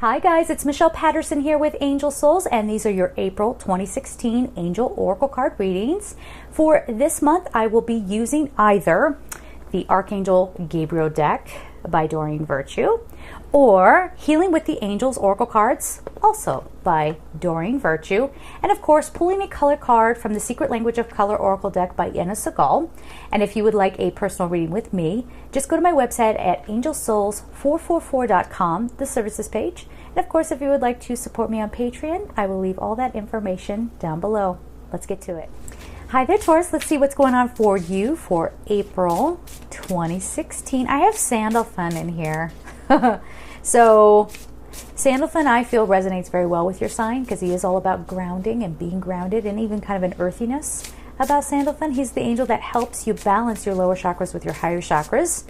Hi guys, it's Michelle Patterson here with Angel Souls, and these are your April 2016 Angel Oracle card readings. For this month, I will be using either the Archangel Gabriel deck by Doreen Virtue or Healing with the Angels Oracle cards, also by Doreen Virtue, and of course pulling a color card from the Secret Language of Color Oracle deck by Anna Segal. And if you would like a personal reading with me, just go to my website at angelsouls444.com, the services page. And of course, if you would like to support me on Patreon, I will leave all that information down below. Let's get to it. Hi there, Taurus. Let's see what's going on for you for April 2016. I have Sandalphon in here. So Sandalphon, I feel, resonates very well with your sign because he is all about grounding and being grounded, and even kind of an earthiness about Sandalphon. He's the angel that helps you balance your lower chakras with your higher chakras.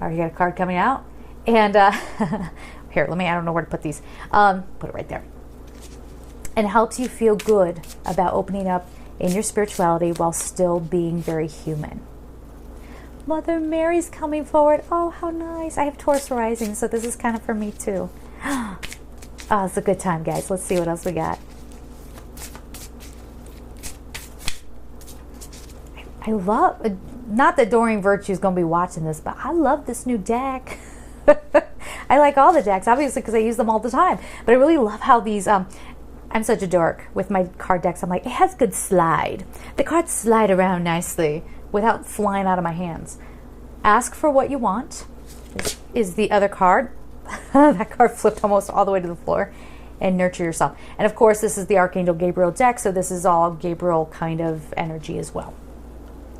All right, you got a card coming out. And here, I don't know where to put these. Put it right there. And helps you feel good about opening up in your spirituality while still being very human. Mother Mary's coming forward. Oh, how nice. I have Taurus rising, so this is kind of for me too. Oh, it's a good time, guys. Let's see what else we got. I love, not that Doreen Virtue is going to be watching this, but I love this new deck. I like all the decks, obviously, because I use them all the time. But I really love how these, I'm such a dork with my card decks. I'm like, it has good slide. The cards slide around nicely without flying out of my hands. Ask for what you want is the other card. That card flipped almost all the way to the floor. And nurture yourself. And of course, this is the Archangel Gabriel deck, so this is all Gabriel kind of energy as well.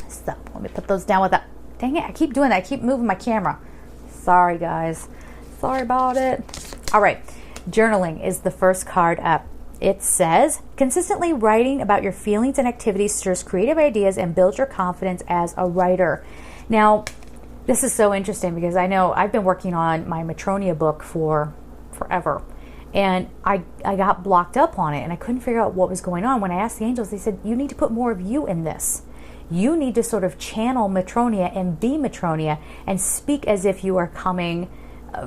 So let me put those down with that. Dang it, I keep doing that. I keep moving my camera. Sorry, guys. Sorry about it. All right, journaling is the first card up. It says, consistently writing about your feelings and activities stirs creative ideas and builds your confidence as a writer. Now, this is so interesting because I know I've been working on my Matronia book for forever. And I got blocked up on it and I couldn't figure out what was going on. When I asked the angels, they said, you need to put more of you in this. You need to sort of channel Matronia and be Matronia and speak as if you are coming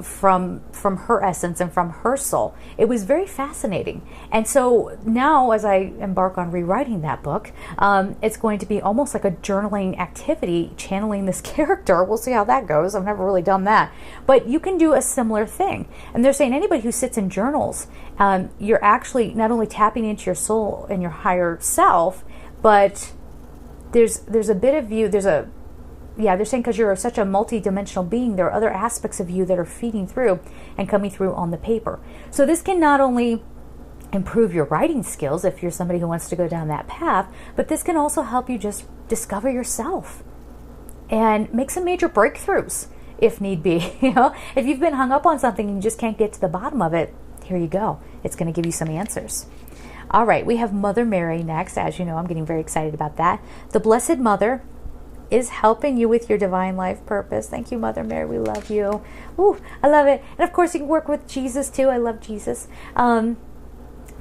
from her essence and from her soul. It was very fascinating. And so now as I embark on rewriting that book, it's going to be almost like a journaling activity, channeling this character. We'll see how that goes. I've never really done that. But you can do a similar thing. And they're saying anybody who sits in journals, you're actually not only tapping into your soul and your higher self, but there's a bit of you, they're saying because you're such a multi-dimensional being, there are other aspects of you that are feeding through and coming through on the paper. So this can not only improve your writing skills if you're somebody who wants to go down that path, but this can also help you just discover yourself and make some major breakthroughs if need be. You know, if you've been hung up on something and you just can't get to the bottom of it, here you go. It's going to give you some answers. All right, we have Mother Mary next. As you know, I'm getting very excited about that. The Blessed Mother is helping you with your divine life purpose. Thank you, Mother Mary. We love you. Ooh, I love it. And of course, you can work with Jesus too. I love Jesus. But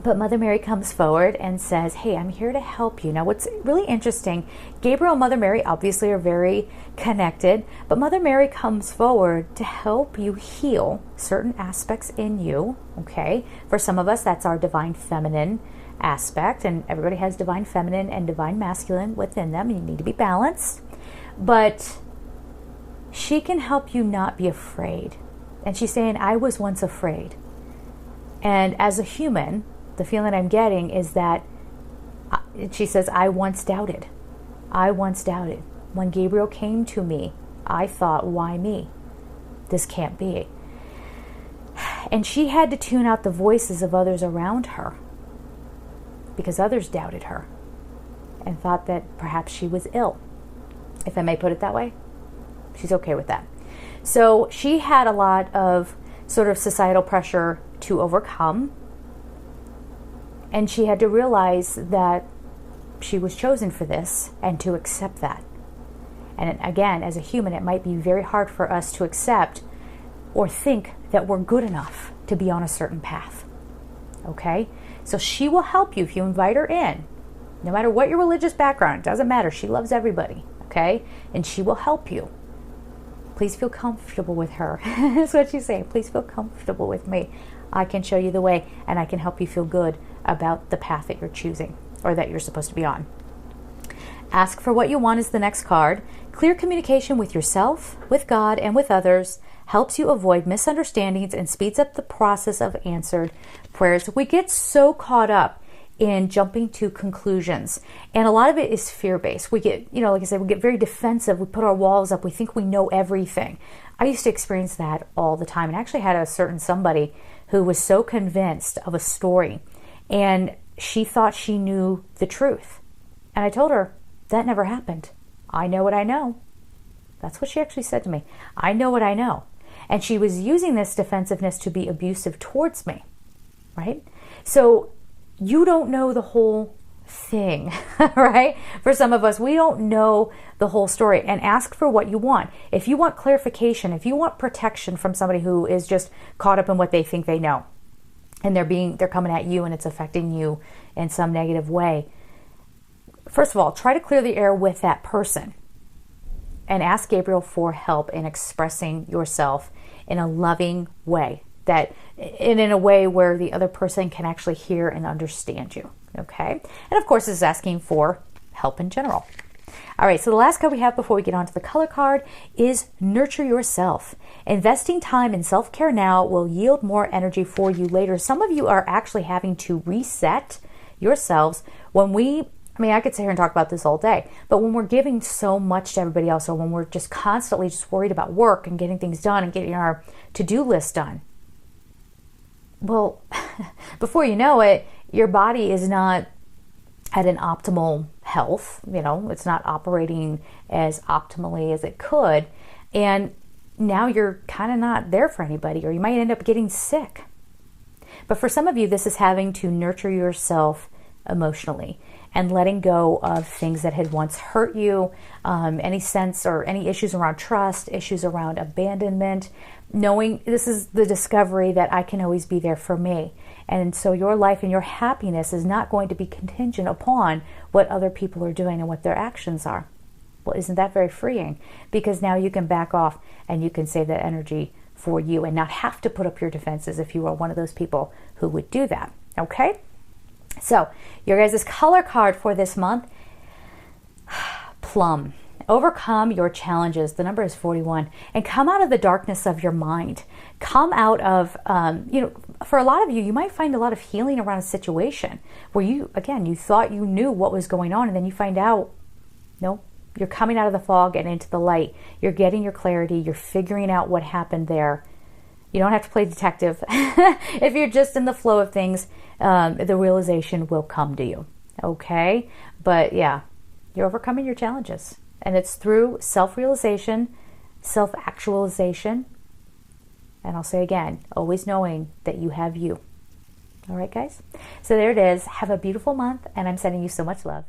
Mother Mary comes forward and says, hey, I'm here to help you. Now, what's really interesting, Gabriel and Mother Mary obviously are very connected, but Mother Mary comes forward to help you heal certain aspects in you, okay? For some of us, that's our divine feminine aspect, and everybody has divine feminine and divine masculine within them. You need to be balanced. But she can help you not be afraid. And she's saying, I was once afraid. And as a human, the feeling I'm getting is that, she says, I once doubted. I once doubted. When Gabriel came to me, I thought, why me? This can't be. And she had to tune out the voices of others around her because others doubted her and thought that perhaps she was ill. If I may put it that way, she's okay with that. So she had a lot of sort of societal pressure to overcome. And she had to realize that she was chosen for this and to accept that. And again, as a human, it might be very hard for us to accept or think that we're good enough to be on a certain path. Okay? So she will help you if you invite her in. No matter what your religious background, it doesn't matter. She loves everybody. Okay? And she will help you. Please feel comfortable with her. That's what she's saying. Please feel comfortable with me. I can show you the way, and I can help you feel good about the path that you're choosing or that you're supposed to be on. Ask for what you want is the next card. Clear communication with yourself, with God, and with others helps you avoid misunderstandings and speeds up the process of answered prayers. We get so caught up in jumping to conclusions, and a lot of it is fear-based. We get, like I said, we get very defensive. We put our walls up. We think we know everything. I used to experience that all the time, and actually had a certain somebody who was so convinced of a story, and she thought she knew the truth. And I told her, that never happened. I know what I know. That's what she actually said to me. I know what I know. And she was using this defensiveness to be abusive towards me, right? So you don't know the whole thing, right? For some of us, we don't know the whole story. And ask for what you want. If you want clarification, if you want protection from somebody who is just caught up in what they think they know, and they're coming at you and it's affecting you in some negative way, first of all, try to clear the air with that person and ask Gabriel for help in expressing yourself in a loving way, and in a way where the other person can actually hear and understand you. Okay? And of course, this is asking for help in general. All right, so the last card we have before we get on to the color card is Nurture Yourself. Investing time in self-care now will yield more energy for you later. Some of you are actually having to reset yourselves I could sit here and talk about this all day, but when we're giving so much to everybody else, or when we're just constantly just worried about work and getting things done and getting our to-do list done, well, before you know it, your body is not at an optimal health. It's not operating as optimally as it could. And now you're kind of not there for anybody, or you might end up getting sick. But for some of you, this is having to nurture yourself emotionally and letting go of things that had once hurt you, any sense or any issues around trust, issues around abandonment, knowing this is the discovery that I can always be there for me. And so your life and your happiness is not going to be contingent upon what other people are doing and what their actions are. Well, isn't that very freeing? Because now you can back off and you can save that energy for you and not have to put up your defenses if you are one of those people who would do that. Okay? So, your guys' color card for this month, Plum. Overcome your challenges. The number is 41. And come out of the darkness of your mind. Come out of, for a lot of you, you might find a lot of healing around a situation where you thought you knew what was going on, and then you find out, no, you're coming out of the fog and into the light. You're getting your clarity. You're figuring out what happened there. You don't have to play detective. If you're just in the flow of things, the realization will come to you. Okay? But yeah, you're overcoming your challenges. And it's through self-realization, self-actualization, and I'll say again, always knowing that you have you. All right, guys? So there it is. Have a beautiful month, and I'm sending you so much love.